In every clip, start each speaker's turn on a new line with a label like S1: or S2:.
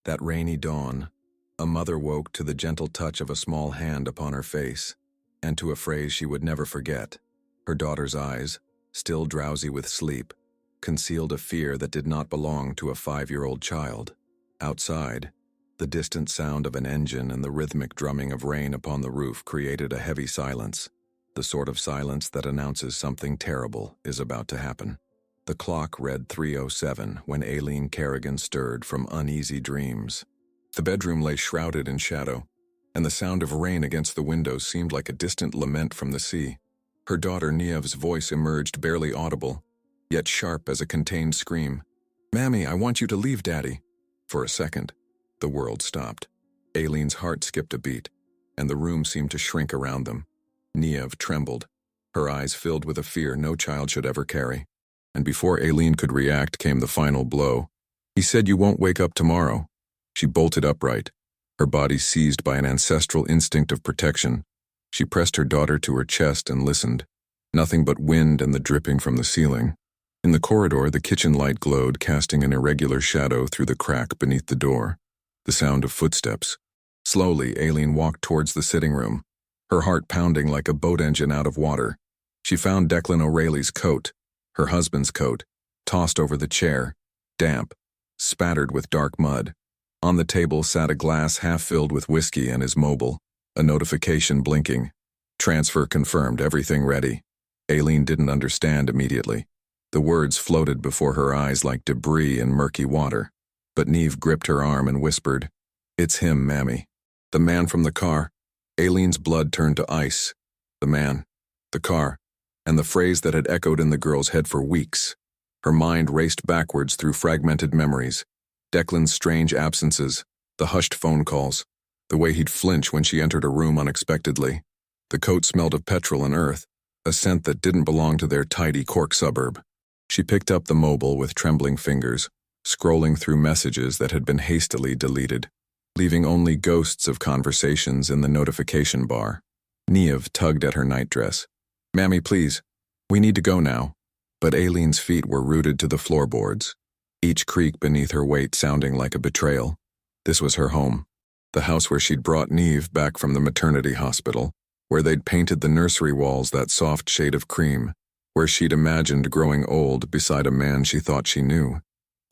S1: That rainy dawn, a mother woke to the gentle touch of a small hand upon her face, and to a phrase she would never forget. Her daughter's eyes, still drowsy with sleep, concealed a fear that did not belong to a 5-year-old child. Outside, the distant sound of an engine and the rhythmic drumming of rain upon the roof created a heavy silence, the sort of silence that announces something terrible is about to happen. The clock read 3:07 when Aileen Kerrigan stirred from uneasy dreams. The bedroom lay shrouded in shadow, and the sound of rain against the windows seemed like a distant lament from the sea. Her daughter Niamh's voice emerged barely audible, yet sharp as a contained scream. "Mammy, I want you to leave Daddy." For a second, the world stopped. Aileen's heart skipped a beat, and the room seemed to shrink around them. Niamh trembled, her eyes filled with a fear no child should ever carry. And before Aileen could react came the final blow. "He said you won't wake up tomorrow." She bolted upright, her body seized by an ancestral instinct of protection. She pressed her daughter to her chest and listened. Nothing but wind and the dripping from the ceiling. In the corridor, the kitchen light glowed, casting an irregular shadow through the crack beneath the door. The sound of footsteps. Slowly, Aileen walked towards the sitting room, her heart pounding like a boat engine out of water. She found Declan O'Reilly's coat, her husband's coat, tossed over the chair, damp, spattered with dark mud. On the table sat a glass half filled with whiskey and his mobile, a notification blinking. Transfer confirmed, everything ready. Aileen didn't understand immediately. The words floated before her eyes like debris in murky water. But Niamh gripped her arm and whispered, "It's him, Mammy." The man from the car. Aileen's blood turned to ice. The man, the car, and the phrase that had echoed in the girl's head for weeks. Her mind raced backwards through fragmented memories. Declan's strange absences, the hushed phone calls, the way he'd flinch when she entered a room unexpectedly. The coat smelled of petrol and earth, a scent that didn't belong to their tidy Cork suburb. She picked up the mobile with trembling fingers, scrolling through messages that had been hastily deleted, leaving only ghosts of conversations in the notification bar. Niamh tugged at her nightdress. "Mammy, please. We need to go now." But Aileen's feet were rooted to the floorboards, each creak beneath her weight sounding like a betrayal. This was her home, the house where she'd brought Niamh back from the maternity hospital, where they'd painted the nursery walls that soft shade of cream, where she'd imagined growing old beside a man she thought she knew.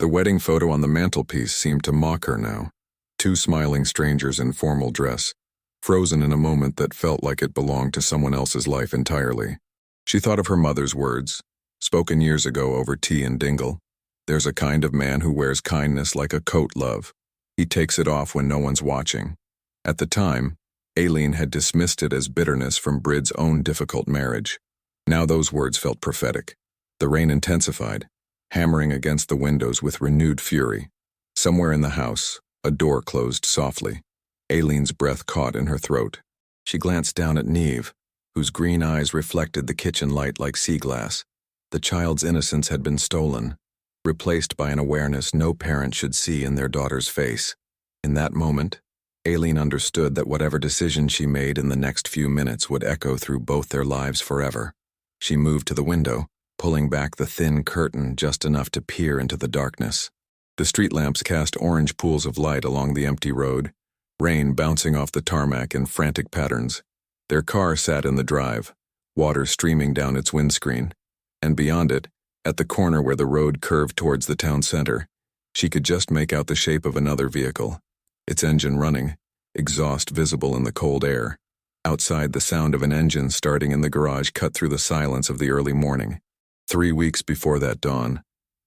S1: The wedding photo on the mantelpiece seemed to mock her now. Two smiling strangers in formal dress, frozen in a moment that felt like it belonged to someone else's life entirely. She thought of her mother's words, spoken years ago over tea in Dingle. "There's a kind of man who wears kindness like a coat, love. He takes it off when no one's watching." At the time, Aileen had dismissed it as bitterness from Brid's own difficult marriage. Now those words felt prophetic. The rain intensified, hammering against the windows with renewed fury. Somewhere in the house, a door closed softly. Aileen's breath caught in her throat. She glanced down at Niamh, whose green eyes reflected the kitchen light like sea glass. The child's innocence had been stolen, replaced by an awareness no parent should see in their daughter's face. In that moment, Aileen understood that whatever decision she made in the next few minutes would echo through both their lives forever. She moved to the window, pulling back the thin curtain just enough to peer into the darkness. The street lamps cast orange pools of light along the empty road, rain bouncing off the tarmac in frantic patterns. Their car sat in the drive, water streaming down its windscreen, and beyond it, at the corner where the road curved towards the town center, she could just make out the shape of another vehicle, its engine running, exhaust visible in the cold air. Outside, the sound of an engine starting in the garage cut through the silence of the early morning. 3 weeks before that dawn,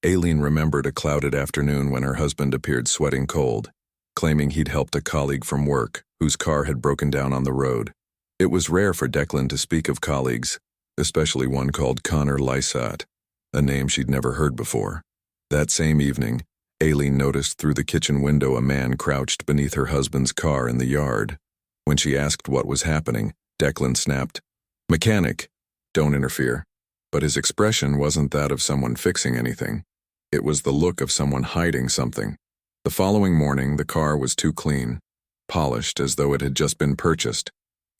S1: Aileen remembered a clouded afternoon when her husband appeared sweating cold, claiming he'd helped a colleague from work whose car had broken down on the road. It was rare for Declan to speak of colleagues, especially one called Connor Lysat, a name she'd never heard before. That same evening, Aileen noticed through the kitchen window a man crouched beneath her husband's car in the yard. When she asked what was happening, Declan snapped, "Mechanic, don't interfere." But his expression wasn't that of someone fixing anything. It was the look of someone hiding something. The following morning, the car was too clean, polished as though it had just been purchased.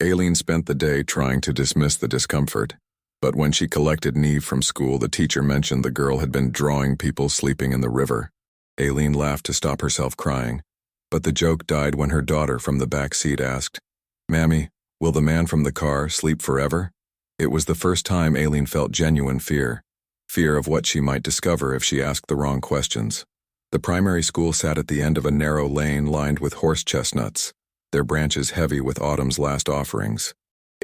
S1: Aileen spent the day trying to dismiss the discomfort. But when she collected Niamh from school, the teacher mentioned the girl had been drawing people sleeping in the river. Aileen laughed to stop herself crying. But the joke died when her daughter from the back seat asked, "Mammy, will the man from the car sleep forever?" It was the first time Aileen felt genuine fear. Fear of what she might discover if she asked the wrong questions. The primary school sat at the end of a narrow lane lined with horse chestnuts, their branches heavy with autumn's last offerings.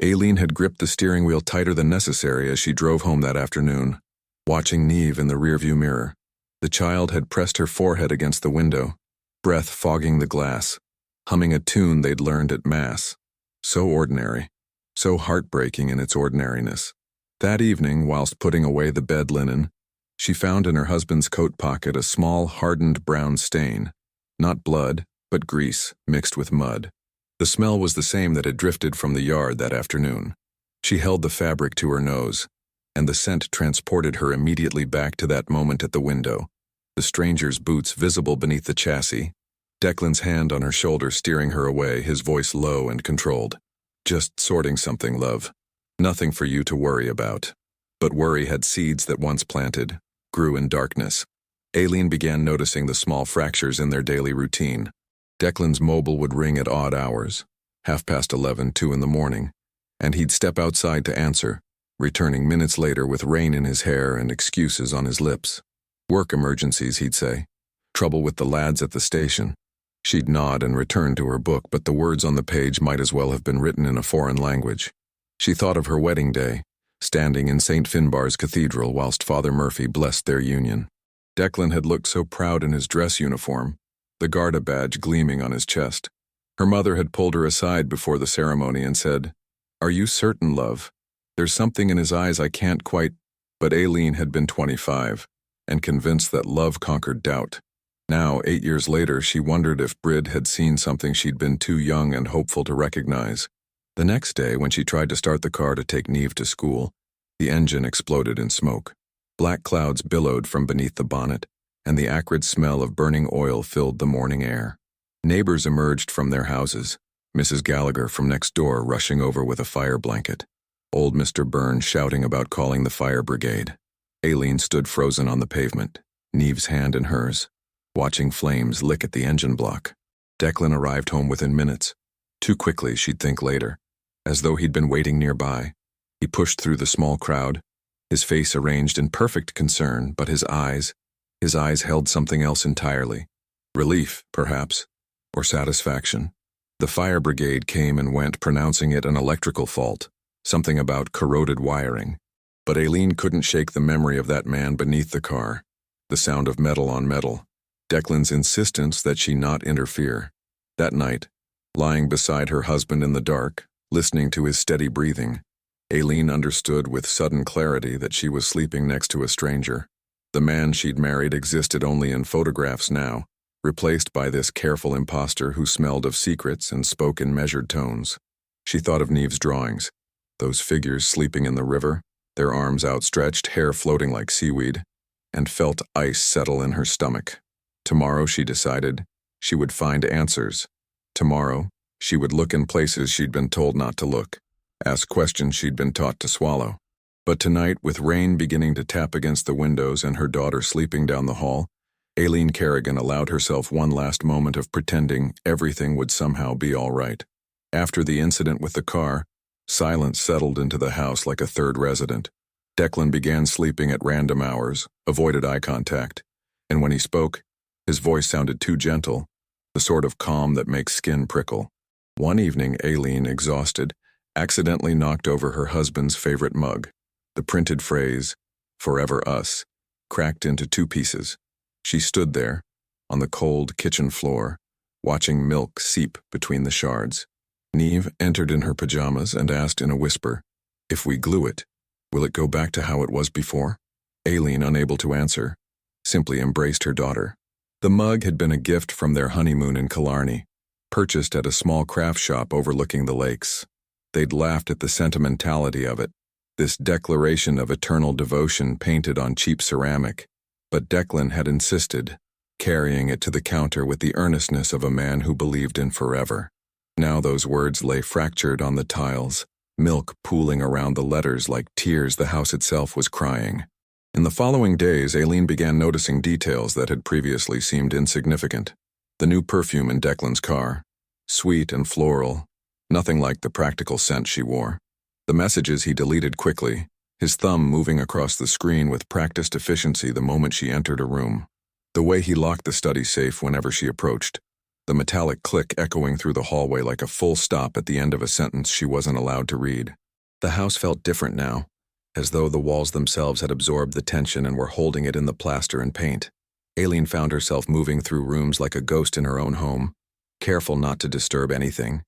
S1: Aileen had gripped the steering wheel tighter than necessary as she drove home that afternoon, watching Neve in the rearview mirror. The child had pressed her forehead against the window, breath fogging the glass, humming a tune they'd learned at Mass. So ordinary, so heartbreaking in its ordinariness. That evening, whilst putting away the bed linen, she found in her husband's coat pocket a small, hardened brown stain. Not blood, but grease, mixed with mud. The smell was the same that had drifted from the yard that afternoon. She held the fabric to her nose, and the scent transported her immediately back to that moment at the window. The stranger's boots visible beneath the chassis, Declan's hand on her shoulder steering her away, his voice low and controlled. "Just sorting something, love. Nothing for you to worry about." But worry had seeds that once planted, grew in darkness. Aileen began noticing the small fractures in their daily routine. Declan's mobile would ring at odd hours, 11:30, 2 in the morning, and he'd step outside to answer, returning minutes later with rain in his hair and excuses on his lips. "Work emergencies," he'd say. "Trouble with the lads at the station." She'd nod and return to her book, but the words on the page might as well have been written in a foreign language. She thought of her wedding day, standing in St. Finbarr's Cathedral whilst Father Murphy blessed their union. Declan had looked so proud in his dress uniform, the Garda badge gleaming on his chest. Her mother had pulled her aside before the ceremony and said, "Are you certain, love? There's something in his eyes I can't quite—" But Aileen had been 25, and convinced that love conquered doubt. Now, 8 years later, she wondered if Brid had seen something she'd been too young and hopeful to recognize. The next day, when she tried to start the car to take Neve to school, the engine exploded in smoke. Black clouds billowed from beneath the bonnet, and the acrid smell of burning oil filled the morning air. Neighbors emerged from their houses, Mrs. Gallagher from next door rushing over with a fire blanket, old Mr. Byrne shouting about calling the fire brigade. Aileen stood frozen on the pavement, Neve's hand in hers, watching flames lick at the engine block. Declan arrived home within minutes. Too quickly, she'd think later. As though he'd been waiting nearby. He pushed through the small crowd, his face arranged in perfect concern, but his eyes held something else entirely. Relief, perhaps, or satisfaction. The fire brigade came and went, pronouncing it an electrical fault, something about corroded wiring. But Aileen couldn't shake the memory of that man beneath the car, the sound of metal on metal, Declan's insistence that she not interfere. That night, lying beside her husband in the dark, listening to his steady breathing, Aileen understood with sudden clarity that she was sleeping next to a stranger. The man she'd married existed only in photographs now, replaced by this careful imposter who smelled of secrets and spoke in measured tones. She thought of Neve's drawings, those figures sleeping in the river, their arms outstretched, hair floating like seaweed, and felt ice settle in her stomach. Tomorrow, she decided, she would find answers. Tomorrow, she would look in places she'd been told not to look, ask questions she'd been taught to swallow. But tonight, with rain beginning to tap against the windows and her daughter sleeping down the hall, Aileen Kerrigan allowed herself one last moment of pretending everything would somehow be all right. After the incident with the car, silence settled into the house like a third resident. Declan began sleeping at random hours, avoided eye contact, and when he spoke, his voice sounded too gentle, the sort of calm that makes skin prickle. One evening, Aileen, exhausted, accidentally knocked over her husband's favorite mug. The printed phrase, "Forever Us," cracked into 2 pieces. She stood there, on the cold kitchen floor, watching milk seep between the shards. Neve entered in her pajamas and asked in a whisper, "If we glue it, will it go back to how it was before?" Aileen, unable to answer, simply embraced her daughter. The mug had been a gift from their honeymoon in Killarney, purchased at a small craft shop overlooking the lakes. They'd laughed at the sentimentality of it, this declaration of eternal devotion painted on cheap ceramic, but Declan had insisted, carrying it to the counter with the earnestness of a man who believed in forever. Now those words lay fractured on the tiles, milk pooling around the letters like tears the house itself was crying. In the following days, Aileen began noticing details that had previously seemed insignificant. The new perfume in Declan's car. Sweet and floral, nothing like the practical scent she wore. The messages he deleted quickly, his thumb moving across the screen with practiced efficiency the moment she entered a room. The way he locked the study safe whenever she approached. The metallic click echoing through the hallway like a full stop at the end of a sentence she wasn't allowed to read. The house felt different now, as though the walls themselves had absorbed the tension and were holding it in the plaster and paint. Aileen found herself moving through rooms like a ghost in her own home, careful not to disturb anything,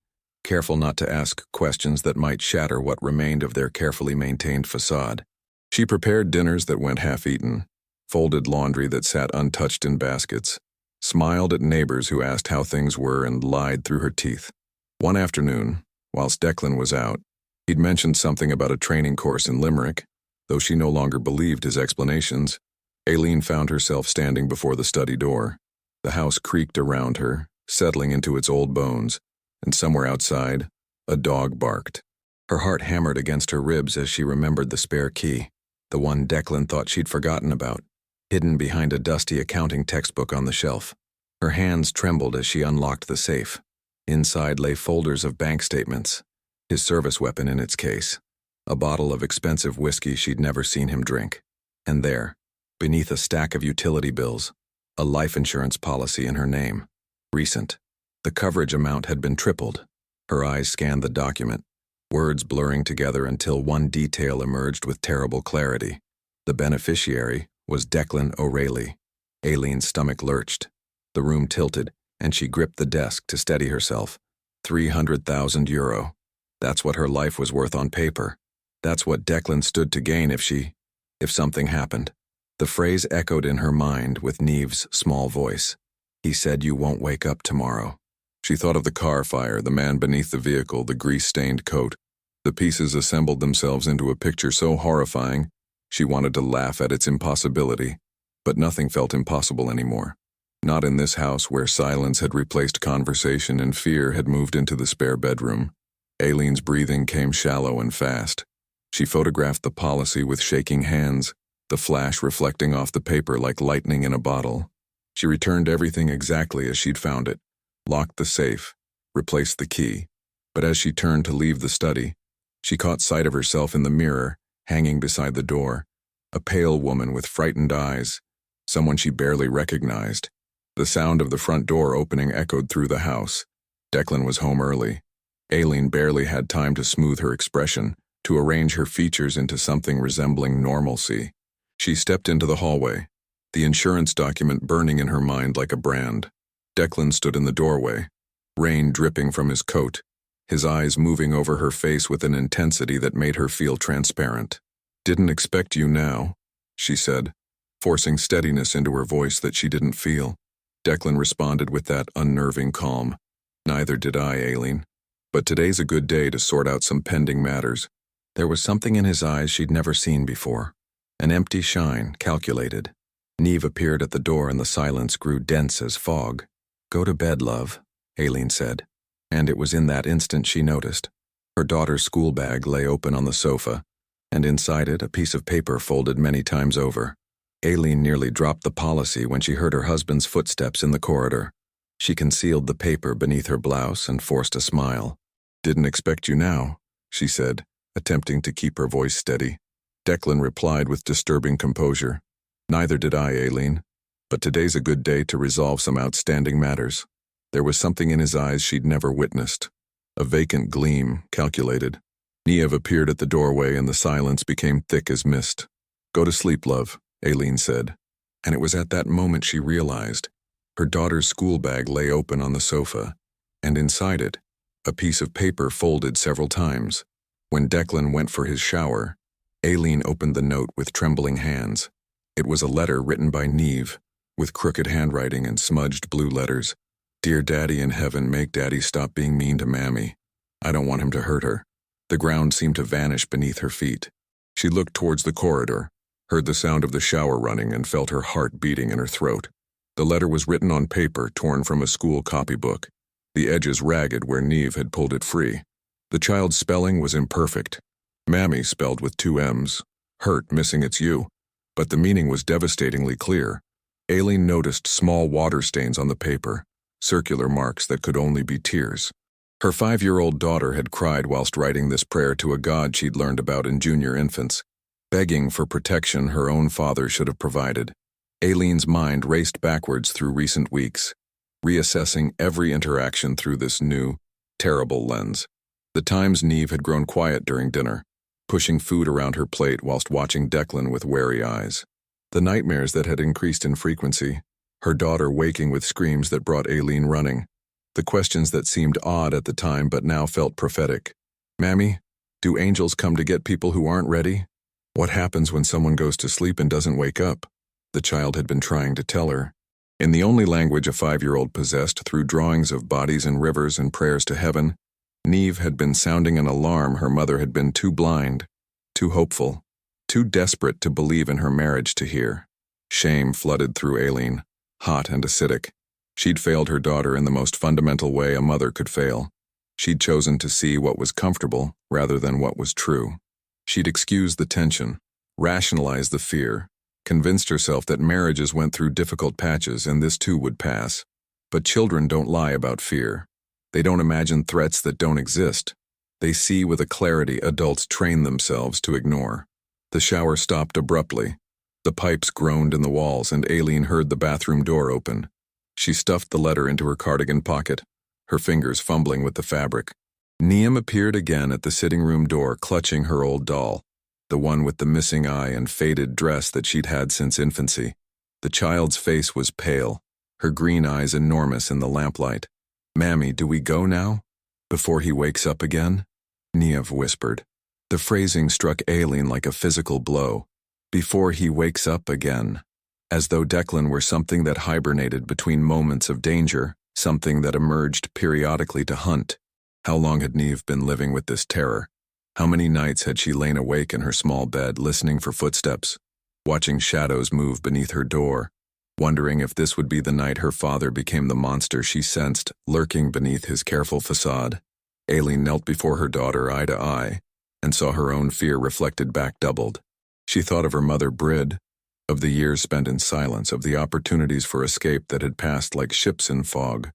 S1: careful not to ask questions that might shatter what remained of their carefully maintained facade. She prepared dinners that went half-eaten, folded laundry that sat untouched in baskets, smiled at neighbors who asked how things were and lied through her teeth. One afternoon, whilst Declan was out, he'd mentioned something about a training course in Limerick. Though she no longer believed his explanations, Aileen found herself standing before the study door. The house creaked around her, settling into its old bones, and somewhere outside, a dog barked. Her heart hammered against her ribs as she remembered the spare key, the one Declan thought she'd forgotten about, hidden behind a dusty accounting textbook on the shelf. Her hands trembled as she unlocked the safe. Inside lay folders of bank statements, his service weapon in its case, a bottle of expensive whiskey she'd never seen him drink. And there, beneath a stack of utility bills, a life insurance policy in her name. Recent. The coverage amount had been tripled. Her eyes scanned the document, words blurring together until one detail emerged with terrible clarity. The beneficiary was Declan O'Reilly. Aileen's stomach lurched. The room tilted, and she gripped the desk to steady herself. €300,000. That's what her life was worth on paper. That's what Declan stood to gain if something happened. The phrase echoed in her mind with Neve's small voice. He said you won't wake up tomorrow. She thought of the car fire, the man beneath the vehicle, the grease-stained coat. The pieces assembled themselves into a picture so horrifying, she wanted to laugh at its impossibility. But nothing felt impossible anymore. Not in this house where silence had replaced conversation and fear had moved into the spare bedroom. Aileen's breathing came shallow and fast. She photographed the policy with shaking hands, the flash reflecting off the paper like lightning in a bottle. She returned everything exactly as she'd found it, locked the safe, replaced the key. But as she turned to leave the study, she caught sight of herself in the mirror, hanging beside the door, a pale woman with frightened eyes, someone she barely recognized. The sound of the front door opening echoed through the house. Declan was home early. Aileen barely had time to smooth her expression, to arrange her features into something resembling normalcy. She stepped into the hallway, the insurance document burning in her mind like a brand. Declan stood in the doorway, rain dripping from his coat, his eyes moving over her face with an intensity that made her feel transparent. "Didn't expect you now," she said, forcing steadiness into her voice that she didn't feel. Declan responded with that unnerving calm. "Neither did I, Aileen. But today's a good day to sort out some pending matters." There was something in his eyes she'd never seen before. An empty shine, calculated. Neve appeared at the door and the silence grew dense as fog. "Go to bed, love," Aileen said. And it was in that instant she noticed. Her daughter's school bag lay open on the sofa, and inside it a piece of paper folded many times over. Aileen nearly dropped the policy when she heard her husband's footsteps in the corridor. She concealed the paper beneath her blouse and forced a smile. "Didn't expect you now," she said, attempting to keep her voice steady. Declan replied with disturbing composure. "Neither did I, Aileen. But today's a good day to resolve some outstanding matters." There was something in his eyes she'd never witnessed. A vacant gleam, calculated. Neve appeared at the doorway and the silence became thick as mist. "Go to sleep, love," Aileen said. And it was at that moment she realized. Her daughter's school bag lay open on the sofa, and inside it, a piece of paper folded several times. When Declan went for his shower, Aileen opened the note with trembling hands. It was a letter written by Neve, with crooked handwriting and smudged blue letters. "Dear Daddy in heaven, make Daddy stop being mean to Mammy. I don't want him to hurt her." The ground seemed to vanish beneath her feet. She looked towards the corridor, heard the sound of the shower running, and felt her heart beating in her throat. The letter was written on paper torn from a school copybook, the edges ragged where Neve had pulled it free. The child's spelling was imperfect. Mammy spelled with 2 M's, hurt missing its U, but the meaning was devastatingly clear. Aileen noticed small water stains on the paper, circular marks that could only be tears. Her 5-year-old daughter had cried whilst writing this prayer to a God she'd learned about in junior infants, begging for protection her own father should have provided. Aileen's mind raced backwards through recent weeks, reassessing every interaction through this new, terrible lens. The times Niamh had grown quiet during dinner, pushing food around her plate whilst watching Declan with wary eyes. The nightmares that had increased in frequency, her daughter waking with screams that brought Aileen running. The questions that seemed odd at the time but now felt prophetic. Mammy, do angels come to get people who aren't ready? What happens when someone goes to sleep and doesn't wake up? The child had been trying to tell her. In the only language a 5-year-old possessed through drawings of bodies in rivers and prayers to heaven, Niamh had been sounding an alarm her mother had been too blind, too hopeful, too desperate to believe in her marriage to hear. Shame flooded through Aileen, hot and acidic. She'd failed her daughter in the most fundamental way a mother could fail. She'd chosen to see what was comfortable rather than what was true. She'd excused the tension, rationalized the fear, convinced herself that marriages went through difficult patches and this too would pass. But children don't lie about fear. They don't imagine threats that don't exist. They see with a clarity adults train themselves to ignore. The shower stopped abruptly. The pipes groaned in the walls and Aileen heard the bathroom door open. She stuffed the letter into her cardigan pocket, her fingers fumbling with the fabric. Niamh appeared again at the sitting room door, clutching her old doll, the one with the missing eye and faded dress that she'd had since infancy. The child's face was pale, her green eyes enormous in the lamplight. Mammy, do we go now? Before he wakes up again? Niamh whispered. The phrasing struck Aileen like a physical blow. Before he wakes up again. As though Declan were something that hibernated between moments of danger, something that emerged periodically to hunt. How long had Niamh been living with this terror? How many nights had she lain awake in her small bed, listening for footsteps, watching shadows move beneath her door, wondering if this would be the night her father became the monster she sensed lurking beneath his careful facade? Aileen knelt before her daughter eye to eye, and saw her own fear reflected back doubled. She thought of her mother Brid, of the years spent in silence, of the opportunities for escape that had passed like ships in fog.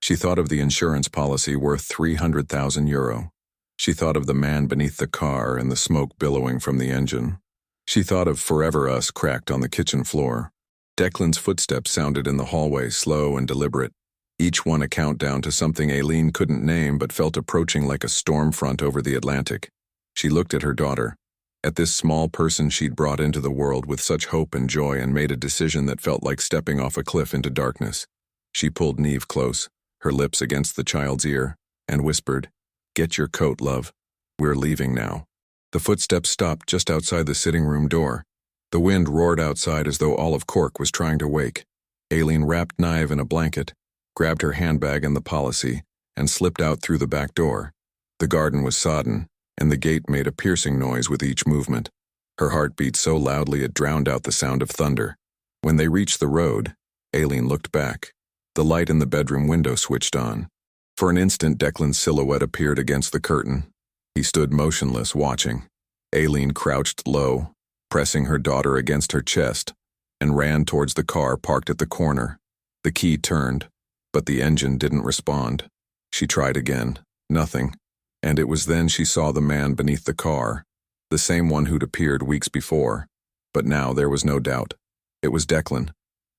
S1: She thought of the insurance policy worth €300,000. She thought of the man beneath the car and the smoke billowing from the engine. She thought of Forever Us cracked on the kitchen floor. Declan's footsteps sounded in the hallway, slow and deliberate, each one a countdown to something Aileen couldn't name but felt approaching like a storm front over the Atlantic. She looked at her daughter, at this small person she'd brought into the world with such hope and joy, and made a decision that felt like stepping off a cliff into darkness. She pulled Niamh close, her lips against the child's ear, and whispered, "Get your coat, love. We're leaving now." The footsteps stopped just outside the sitting room door. The wind roared outside as though all of Cork was trying to wake. Aileen wrapped Niamh in a blanket, grabbed her handbag and the policy, and slipped out through the back door. The garden was sodden, and the gate made a piercing noise with each movement. Her heart beat so loudly it drowned out the sound of thunder. When they reached the road, Aileen looked back. The light in the bedroom window switched on. For an instant, Declan's silhouette appeared against the curtain. He stood motionless, watching. Aileen crouched low, pressing her daughter against her chest, and ran towards the car parked at the corner. The key turned, but the engine didn't respond. She tried again. Nothing. And it was then she saw the man beneath the car, the same one who'd appeared weeks before. But now there was no doubt. It was Declan.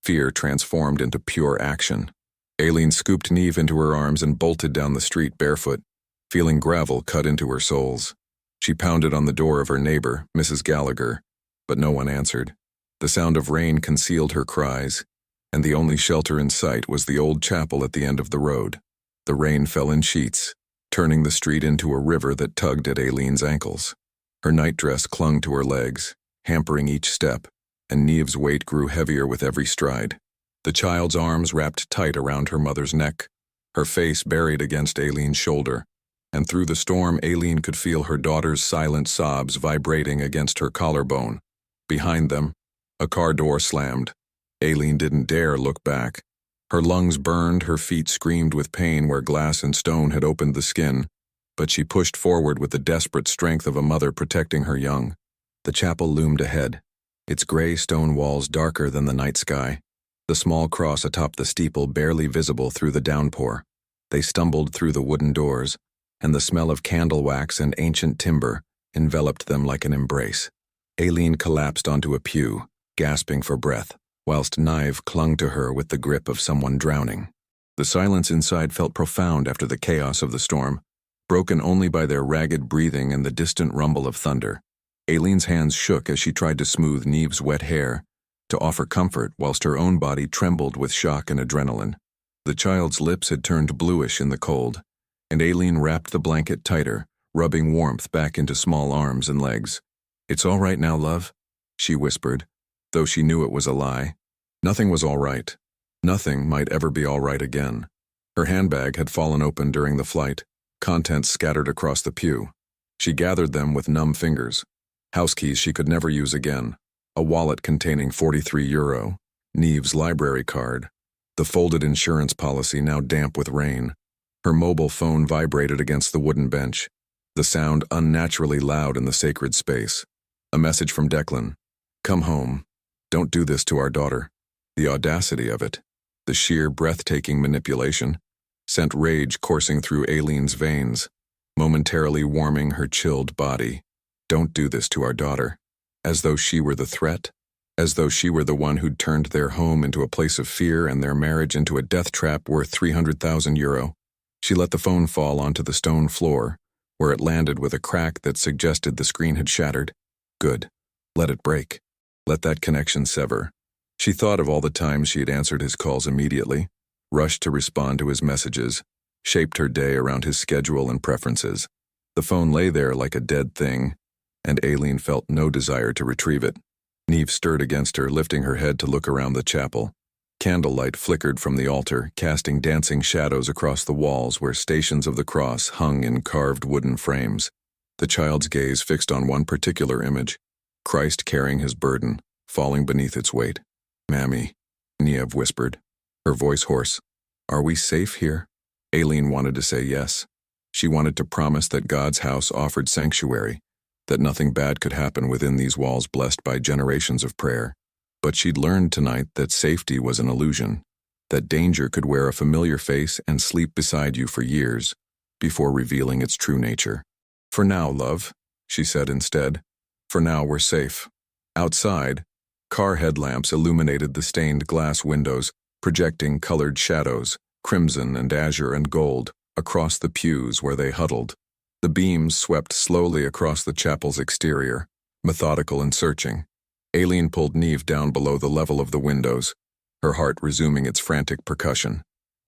S1: Fear transformed into pure action. Aileen scooped Niamh into her arms and bolted down the street barefoot, feeling gravel cut into her soles. She pounded on the door of her neighbor, Mrs. Gallagher, but no one answered. The sound of rain concealed her cries, and the only shelter in sight was the old chapel at the end of the road. The rain fell in sheets, turning the street into a river that tugged at Aileen's ankles. Her nightdress clung to her legs, hampering each step, and Niamh's weight grew heavier with every stride. The child's arms wrapped tight around her mother's neck, her face buried against Aileen's shoulder, and through the storm Aileen could feel her daughter's silent sobs vibrating against her collarbone. Behind them, a car door slammed. Aileen didn't dare look back. Her lungs burned, her feet screamed with pain where glass and stone had opened the skin, but she pushed forward with the desperate strength of a mother protecting her young. The chapel loomed ahead, its gray stone walls darker than the night sky. the small cross atop the steeple barely visible through the downpour. They stumbled through the wooden doors, and the smell of candle wax and ancient timber enveloped them like an embrace. Aileen collapsed onto a pew, gasping for breath, whilst Niamh clung to her with the grip of someone drowning. The silence inside felt profound after the chaos of the storm, broken only by their ragged breathing and the distant rumble of thunder. Aileen's hands shook as she tried to smooth Niamh's wet hair, to offer comfort whilst her own body trembled with shock and adrenaline. The child's lips had turned bluish in the cold, and Aileen wrapped the blanket tighter, rubbing warmth back into small arms and legs. "It's all right now, love," she whispered, though she knew it was a lie. Nothing was all right. Nothing might ever be all right again. Her handbag had fallen open during the flight, contents scattered across the pew. She gathered them with numb fingers. House keys she could never use again, a wallet containing €43, Niamh's library card, the folded insurance policy now damp with rain. Her mobile phone vibrated against the wooden bench, the sound unnaturally loud in the sacred space. A message from Declan. "Come home. Don't do this to our daughter." The audacity of it, the sheer breathtaking manipulation, sent rage coursing through Aileen's veins, momentarily warming her chilled body. Don't do this to our daughter. As though she were the threat, as though she were the one who'd turned their home into a place of fear and their marriage into a death trap worth €300,000. She let the phone fall onto the stone floor, where it landed with a crack that suggested the screen had shattered. Good. Let it break. Let that connection sever. She thought of all the times she had answered his calls immediately, rushed to respond to his messages, shaped her day around his schedule and preferences. The phone lay there like a dead thing, and Aileen felt no desire to retrieve it. Niamh stirred against her, lifting her head to look around the chapel. Candlelight flickered from the altar, casting dancing shadows across the walls where stations of the cross hung in carved wooden frames. The child's gaze fixed on one particular image, Christ carrying his burden, falling beneath its weight. "Mammy," Niamh whispered, her voice hoarse. "Are we safe here?" Aileen wanted to say yes. She wanted to promise that God's house offered sanctuary, that nothing bad could happen within these walls blessed by generations of prayer. But she'd learned tonight that safety was an illusion, that danger could wear a familiar face and sleep beside you for years, before revealing its true nature. "For now, love," she said instead. "For now, we're safe." Outside, car headlamps illuminated the stained glass windows, projecting colored shadows, crimson and azure and gold, across the pews where they huddled. The beams swept slowly across the chapel's exterior, methodical and searching. Aileen pulled Niamh down below the level of the windows, her heart resuming its frantic percussion.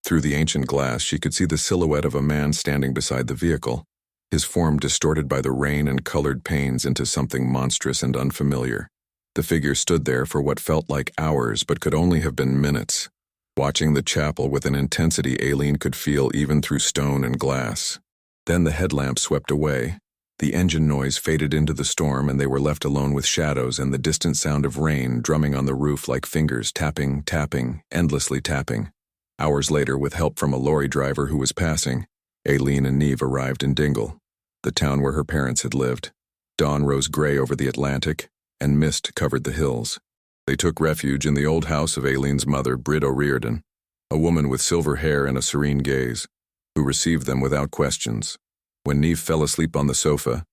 S1: Through the ancient glass, she could see the silhouette of a man standing beside the vehicle, his form distorted by the rain and colored panes into something monstrous and unfamiliar. The figure stood there for what felt like hours but could only have been minutes, watching the chapel with an intensity Aileen could feel even through stone and glass. Then the headlamp swept away, the engine noise faded into the storm, and they were left alone with shadows and the distant sound of rain drumming on the roof like fingers tapping, endlessly tapping. Hours later, with help from a lorry driver who was passing, Aileen and Niamh arrived in Dingle, the town where her parents had lived. Dawn rose gray over the Atlantic, and mist covered the hills. They took refuge in the old house of Aileen's mother, Brid O'Riordan, a woman with silver hair and a serene gaze, who received them without questions. When Niamh fell asleep on the sofa,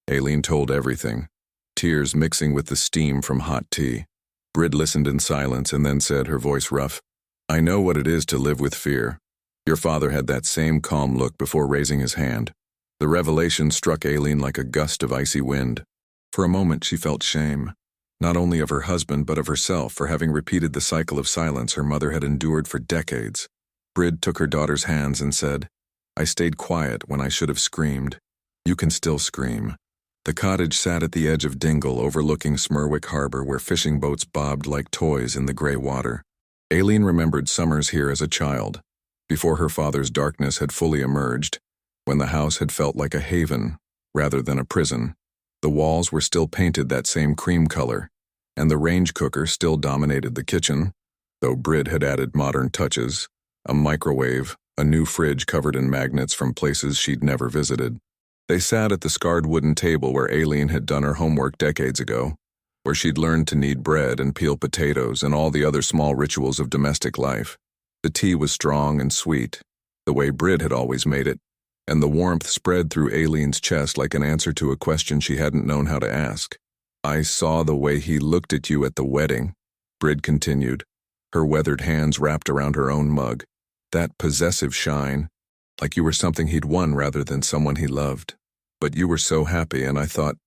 S1: Aileen told everything, tears mixing with the steam from hot tea. Brid listened in silence and then said, her voice rough, "I know what it is to live with fear. Your father had that same calm look before raising his hand." The revelation struck Aileen like a gust of icy wind. For a moment she felt shame, not only of her husband but of herself for having repeated the cycle of silence her mother had endured for decades. Brid took her daughter's hands and said, "I stayed quiet when I should have screamed. You can still scream." The cottage sat at the edge of Dingle, overlooking Smerwick Harbor, where fishing boats bobbed like toys in the gray water. Aileen remembered summers here as a child, before her father's darkness had fully emerged, when the house had felt like a haven rather than a prison. The walls were still painted that same cream color, and the range cooker still dominated the kitchen, though Brid had added modern touches, a microwave, a new fridge covered in magnets from places she'd never visited. They sat at the scarred wooden table where Aileen had done her homework decades ago, where she'd learned to knead bread and peel potatoes and all the other small rituals of domestic life. The tea was strong and sweet, the way Brid had always made it, and the warmth spread through Aileen's chest like an answer to a question she hadn't known how to ask. "I saw the way he looked at you at the wedding," Brid continued, her weathered hands wrapped around her own mug. "That possessive shine, like you were something he'd won rather than someone he loved. But you were so happy, and I thought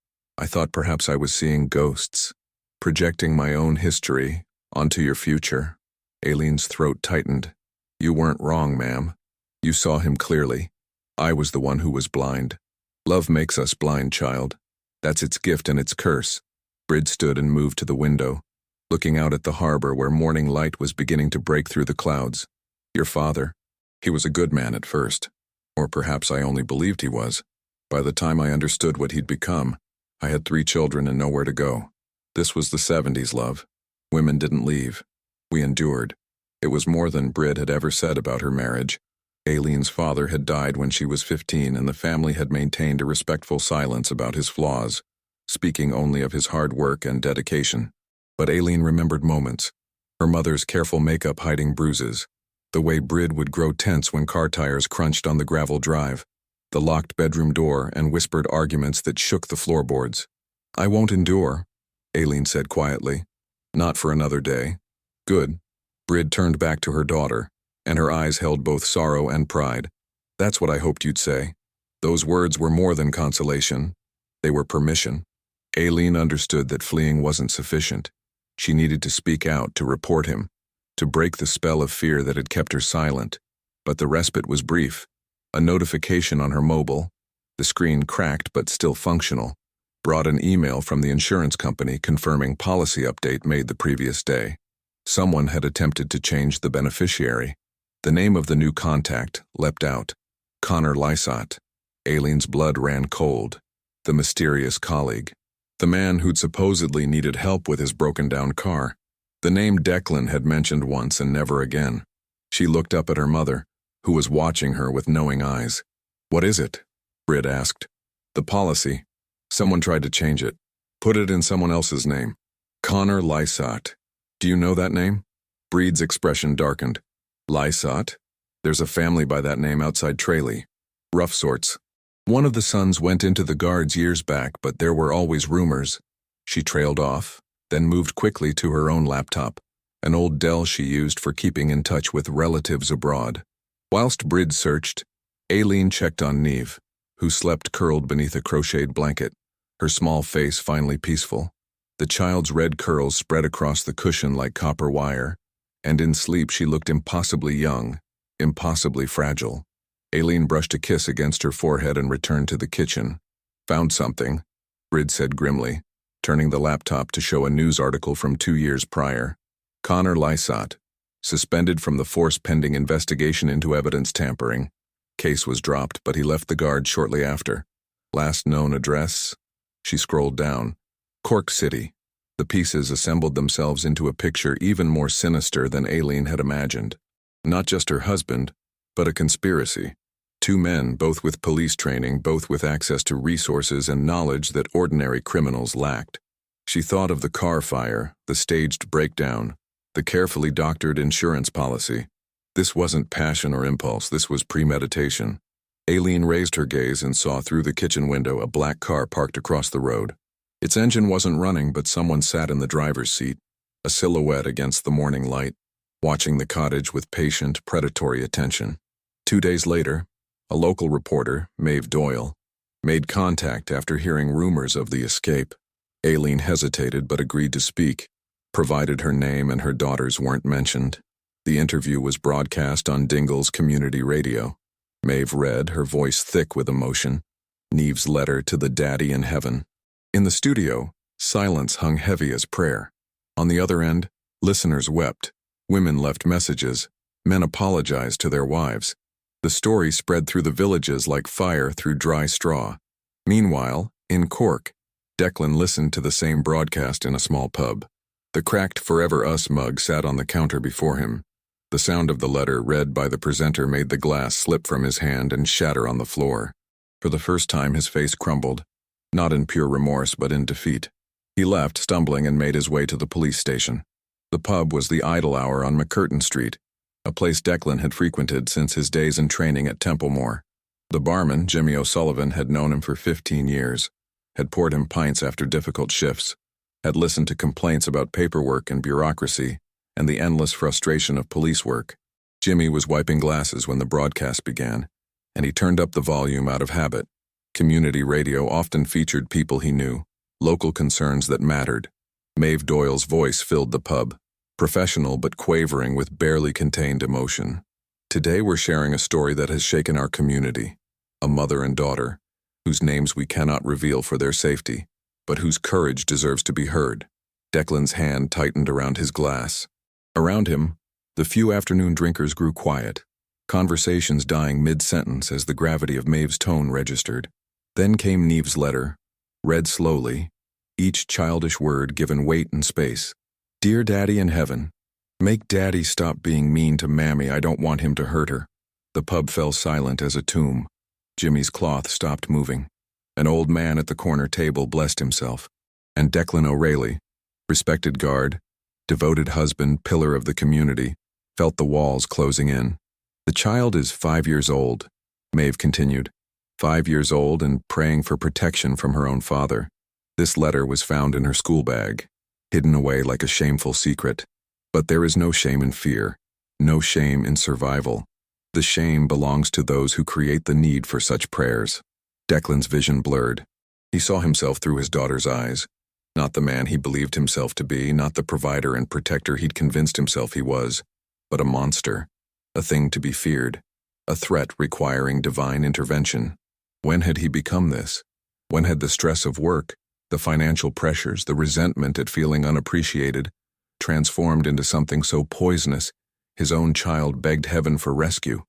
S1: perhaps I was seeing ghosts, projecting my own history onto your future." Aileen's throat tightened. "You weren't wrong, ma'am. You saw him clearly. I was the one who was blind. Love makes us blind, child. That's its gift and its curse." Brid stood and moved to the window, looking out at the harbor where morning light was beginning to break through the clouds. "Your father, he was a good man at first. Or perhaps I only believed he was. By the time I understood what he'd become, I had 3 children and nowhere to go. This was the 70s, love. Women didn't leave. We endured." It was more than Brid had ever said about her marriage. Aileen's father had died when she was 15, and the family had maintained a respectful silence about his flaws, speaking only of his hard work and dedication. But Aileen remembered moments, her mother's careful makeup hiding bruises, the way Brid would grow tense when car tires crunched on the gravel drive, the locked bedroom door and whispered arguments that shook the floorboards. "I won't endure," Aileen said quietly. "Not for another day." "Good." Brid turned back to her daughter, and her eyes held both sorrow and pride. "That's what I hoped you'd say." Those words were more than consolation. They were permission. Aileen understood that fleeing wasn't sufficient. She needed to speak out, to report him, to break the spell of fear that had kept her silent. But the respite was brief. A notification on her mobile, the screen cracked but still functional, brought an email from the insurance company confirming policy update made the previous day. Someone had attempted to change the beneficiary. The name of the new contact leapt out. Connor Lysott. Aileen's blood ran cold. The mysterious colleague. The man who'd supposedly needed help with his broken-down car. The name Declan had mentioned once and never again. She looked up at her mother, who was watching her with knowing eyes. "What is it?" Brid asked. "The policy. Someone tried to change it. Put it in someone else's name. Connor Lysott. Do you know that name?" Brid's expression darkened. "Lysott? There's a family by that name outside Tralee. Rough sorts. One of the sons went into the guards years back, but there were always rumors." She trailed off, then moved quickly to her own laptop, an old Dell she used for keeping in touch with relatives abroad. Whilst Brid searched, Aileen checked on Neve, who slept curled beneath a crocheted blanket, her small face finally peaceful. The child's red curls spread across the cushion like copper wire, and in sleep she looked impossibly young, impossibly fragile. Aileen brushed a kiss against her forehead and returned to the kitchen. "Found something," Brid said grimly, turning the laptop to show a news article from 2 years prior. Connor Lysott, suspended from the force pending investigation into evidence tampering. Case was dropped, but he left the guard shortly after. Last known address? She scrolled down. Cork City. The pieces assembled themselves into a picture even more sinister than Aileen had imagined. Not just her husband, but a conspiracy. 2 men, both with police training, both with access to resources and knowledge that ordinary criminals lacked. She thought of the car fire, the staged breakdown, the carefully doctored insurance policy. This wasn't passion or impulse, this was premeditation. Aileen raised her gaze and saw through the kitchen window a black car parked across the road. Its engine wasn't running, but someone sat in the driver's seat, a silhouette against the morning light, watching the cottage with patient, predatory attention. 2 days later, a local reporter, Maeve Doyle, made contact after hearing rumors of the escape. Aileen hesitated but agreed to speak, provided her name and her daughters weren't mentioned. The interview was broadcast on Dingle's community radio. Maeve read, her voice thick with emotion, Neve's letter to the daddy in heaven. In the studio, silence hung heavy as prayer. On the other end, listeners wept. Women left messages. Men apologized to their wives. The story spread through the villages like fire through dry straw. Meanwhile, in Cork, Declan listened to the same broadcast in a small pub. The cracked Forever Us mug sat on the counter before him. The sound of the letter read by the presenter made the glass slip from his hand and shatter on the floor. For the first time his face crumbled, not in pure remorse but in defeat. He left, stumbling, and made his way to the police station. The pub was the Idle Hour on McCurtain Street, a place Declan had frequented since his days in training at Templemore. The barman, Jimmy O'Sullivan, had known him for 15 years, had poured him pints after difficult shifts, had listened to complaints about paperwork and bureaucracy, and the endless frustration of police work. Jimmy was wiping glasses when the broadcast began, and he turned up the volume out of habit. Community radio often featured people he knew, local concerns that mattered. Maeve Doyle's voice filled the pub, professional but quavering with barely contained emotion. Today we're sharing a story that has shaken our community, a mother and daughter, whose names we cannot reveal for their safety, but whose courage deserves to be heard. Declan's hand tightened around his glass. Around him, the few afternoon drinkers grew quiet, conversations dying mid-sentence as the gravity of Maeve's tone registered. Then came Neve's letter, read slowly, each childish word given weight and space. Dear Daddy in heaven, make Daddy stop being mean to Mammy. I don't want him to hurt her. The pub fell silent as a tomb. Jimmy's cloth stopped moving. An old man at the corner table blessed himself. And Declan O'Reilly, respected guard, devoted husband, pillar of the community, felt the walls closing in. The child is 5 years old, Maeve continued. 5 years old and praying for protection from her own father. This letter was found in her school bag, hidden away like a shameful secret. But there is no shame in fear, no shame in survival. The shame belongs to those who create the need for such prayers. Declan's vision blurred. He saw himself through his daughter's eyes. Not the man he believed himself to be, not the provider and protector he'd convinced himself he was, but a monster, a thing to be feared, a threat requiring divine intervention. When had he become this? When had the stress of work, the financial pressures, the resentment at feeling unappreciated, transformed into something so poisonous, his own child begged heaven for rescue?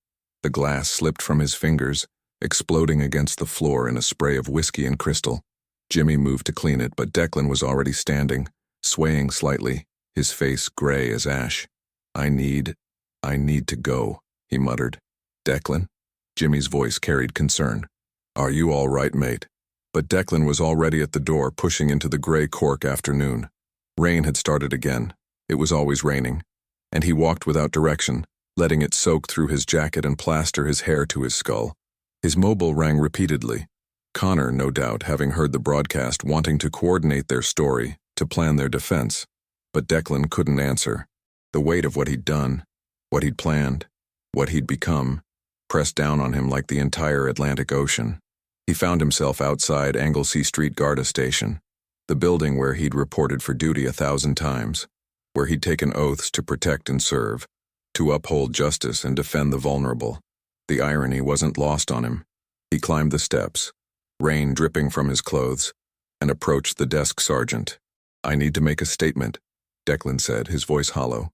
S1: The glass slipped from his fingers, exploding against the floor in a spray of whiskey and crystal. Jimmy moved to clean it, but Declan was already standing, swaying slightly, his face gray as ash. I need to go, he muttered. Declan? Jimmy's voice carried concern. Are you all right, mate? But Declan was already at the door, pushing into the gray Cork afternoon. Rain had started again. It was always raining. And he walked without direction, letting it soak through his jacket and plaster his hair to his skull. His mobile rang repeatedly. Connor, no doubt, having heard the broadcast, wanting to coordinate their story, to plan their defense. But Declan couldn't answer. The weight of what he'd done, what he'd planned, what he'd become, pressed down on him like the entire Atlantic Ocean. He found himself outside Anglesey Street Garda Station, the building where he'd reported for duty 1,000 times, where he'd taken oaths to protect and serve, to uphold justice and defend the vulnerable. The irony wasn't lost on him. He climbed the steps, rain dripping from his clothes, and approached the desk sergeant. I need to make a statement, Declan said, his voice hollow,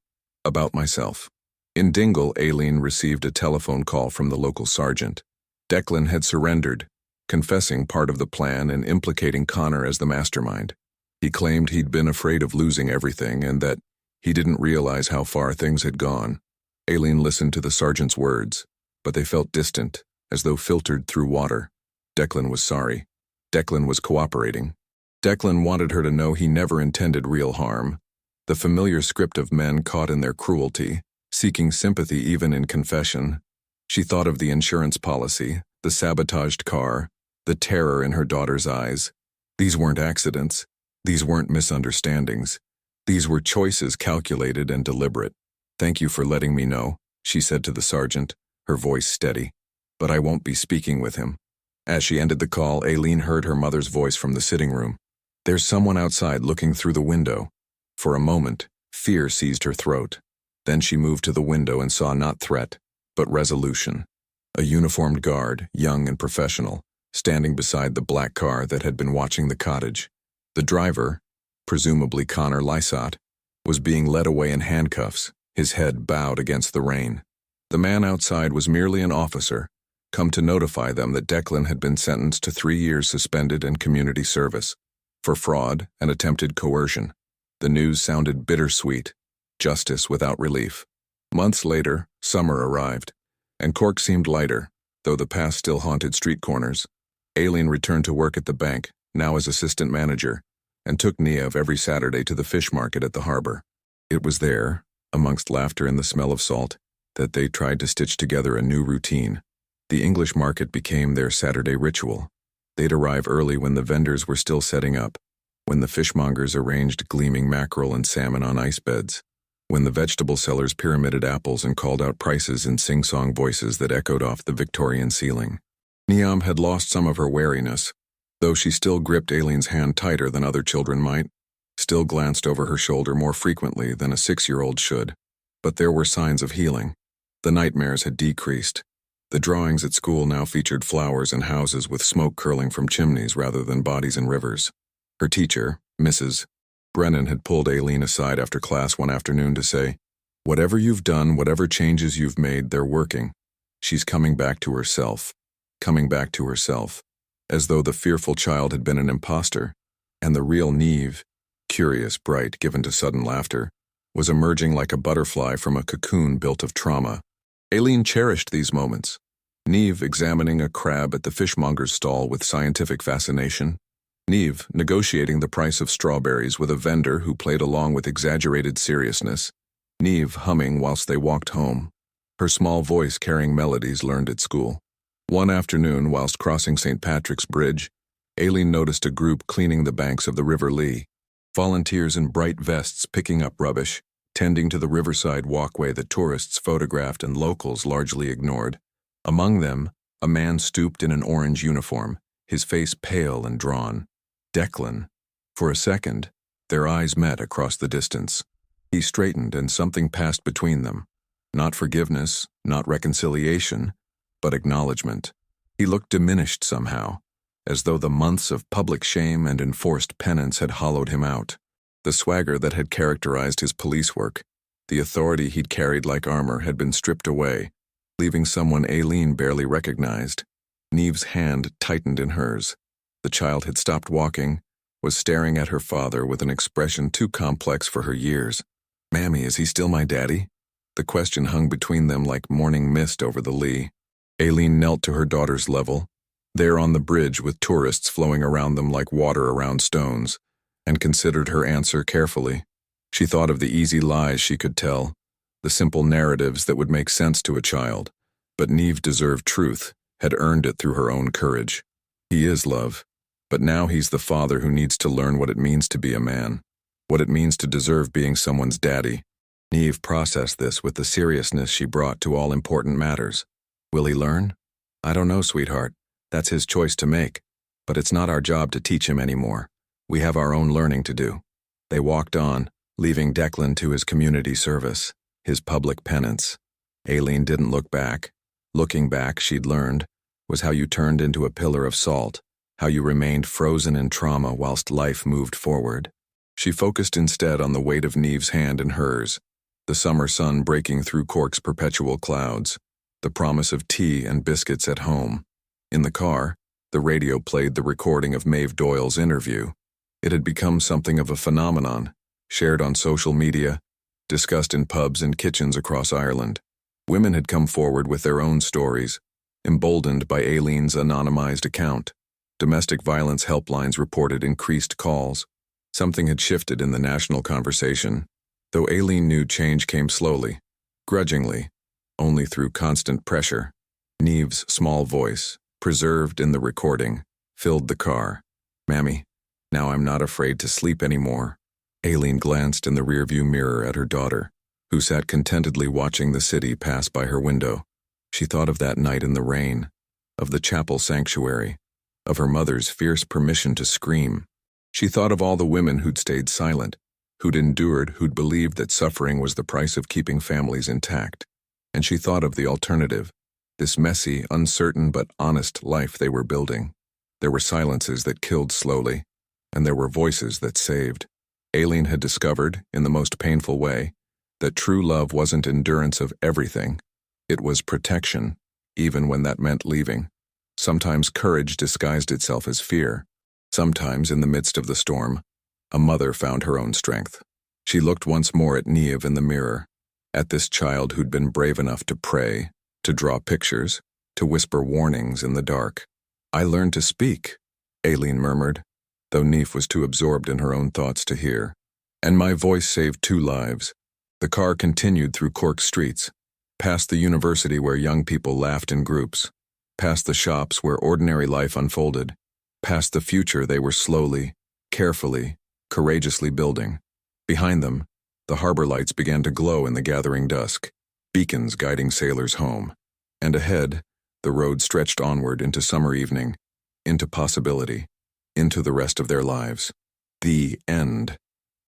S1: about myself. In Dingle, Aileen received a telephone call from the local sergeant. Declan had surrendered, confessing part of the plan and implicating Connor as the mastermind. He claimed he'd been afraid of losing everything and that he didn't realize how far things had gone. Aileen listened to the sergeant's words, but they felt distant, as though filtered through water. Declan was sorry. Declan was cooperating. Declan wanted her to know he never intended real harm. The familiar script of men caught in their cruelty, seeking sympathy even in confession. She thought of the insurance policy, the sabotaged car, the terror in her daughter's eyes. These weren't accidents. These weren't misunderstandings. These were choices calculated and deliberate. Thank you for letting me know, she said to the sergeant, her voice steady. But I won't be speaking with him. As she ended the call, Aileen heard her mother's voice from the sitting room. There's someone outside looking through the window. For a moment, fear seized her throat. Then she moved to the window and saw not threat, but resolution. A uniformed guard, young and professional, standing beside the black car that had been watching the cottage. The driver, presumably Connor Lysott, was being led away in handcuffs, his head bowed against the rain. The man outside was merely an officer, come to notify them that Declan had been sentenced to 3 years suspended and community service, for fraud and attempted coercion. The news sounded bittersweet, justice without relief. Months later, summer arrived, and Cork seemed lighter, though the past still haunted street corners. Aileen returned to work at the bank, now as assistant manager, and took Niev every Saturday to the fish market at the harbor. It was there, amongst laughter and the smell of salt, that they tried to stitch together a new routine. The English market became their Saturday ritual. They'd arrive early when the vendors were still setting up, when the fishmongers arranged gleaming mackerel and salmon on ice beds, when the vegetable sellers pyramided apples and called out prices in sing-song voices that echoed off the Victorian ceiling. Niamh had lost some of her wariness, though she still gripped Aileen's hand tighter than other children might, still glanced over her shoulder more frequently than a 6-year-old should. But there were signs of healing. The nightmares had decreased. The drawings at school now featured flowers and houses with smoke curling from chimneys rather than bodies in rivers. Her teacher, Mrs. Brennan, had pulled Aileen aside after class one afternoon to say, "Whatever you've done, whatever changes you've made, they're working. She's coming back to herself. Coming back to herself." As though the fearful child had been an imposter, and the real Niamh, curious, bright, given to sudden laughter, was emerging like a butterfly from a cocoon built of trauma. Aileen cherished these moments. Niamh examining a crab at the fishmonger's stall with scientific fascination. Niamh negotiating the price of strawberries with a vendor who played along with exaggerated seriousness. Niamh humming whilst they walked home, her small voice carrying melodies learned at school. One afternoon, whilst crossing St. Patrick's Bridge, Aileen noticed a group cleaning the banks of the River Lee. Volunteers in bright vests picking up rubbish, tending to the riverside walkway that tourists photographed and locals largely ignored. Among them, a man stooped in an orange uniform, his face pale and drawn. Declan. For a second, their eyes met across the distance. He straightened and something passed between them. Not forgiveness, not reconciliation, but acknowledgement. He looked diminished somehow, as though the months of public shame and enforced penance had hollowed him out. The swagger that had characterized his police work, the authority he'd carried like armor, had been stripped away, leaving someone Aileen barely recognized. Niamh's hand tightened in hers. The child had stopped walking, was staring at her father with an expression too complex for her years. "Mammy, is he still my daddy?" The question hung between them like morning mist over the Lee. Aileen knelt to her daughter's level, there on the bridge with tourists flowing around them like water around stones, and considered her answer carefully. She thought of the easy lies she could tell, the simple narratives that would make sense to a child. But Niamh deserved truth, had earned it through her own courage. He is love, but now he's the father who needs to learn what it means to be a man, what it means to deserve being someone's daddy. Niamh processed this with the seriousness she brought to all important matters. Will he learn? I don't know, sweetheart. That's his choice to make. But it's not our job to teach him anymore. We have our own learning to do. They walked on, leaving Declan to his community service, his public penance. Aileen didn't look back. Looking back, she'd learned, was how you turned into a pillar of salt, how you remained frozen in trauma whilst life moved forward. She focused instead on the weight of Niamh's hand in hers, the summer sun breaking through Cork's perpetual clouds, the promise of tea and biscuits at home. In the car, the radio played the recording of Maeve Doyle's interview. It had become something of a phenomenon, shared on social media, discussed in pubs and kitchens across Ireland. Women had come forward with their own stories, emboldened by Aileen's anonymized account. Domestic violence helplines reported increased calls. Something had shifted in the national conversation, though Aileen knew change came slowly, grudgingly, only through constant pressure. Niamh's small voice, preserved in the recording, filled the car. "Mammy, now I'm not afraid to sleep anymore." Aileen glanced in the rearview mirror at her daughter, who sat contentedly watching the city pass by her window. She thought of that night in the rain, of the chapel sanctuary, of her mother's fierce permission to scream. She thought of all the women who'd stayed silent, who'd endured, who'd believed that suffering was the price of keeping families intact. And she thought of the alternative, this messy, uncertain but honest life they were building. There were silences that killed slowly, and there were voices that saved. Aileen had discovered, in the most painful way, that true love wasn't endurance of everything. It was protection, even when that meant leaving. Sometimes courage disguised itself as fear. Sometimes, in the midst of the storm, a mother found her own strength. She looked once more at Niamh in the mirror, at this child who'd been brave enough to pray, to draw pictures, to whisper warnings in the dark. "I learned to speak," Aileen murmured. though Neef was too absorbed in her own thoughts to hear. And my voice saved 2 lives. The car continued through Cork streets, past the university where young people laughed in groups, past the shops where ordinary life unfolded, past the future they were slowly, carefully, courageously building. Behind them, the harbor lights began to glow in the gathering dusk, beacons guiding sailors home. And ahead, the road stretched onward into summer evening, into possibility, into the rest of their lives. The end.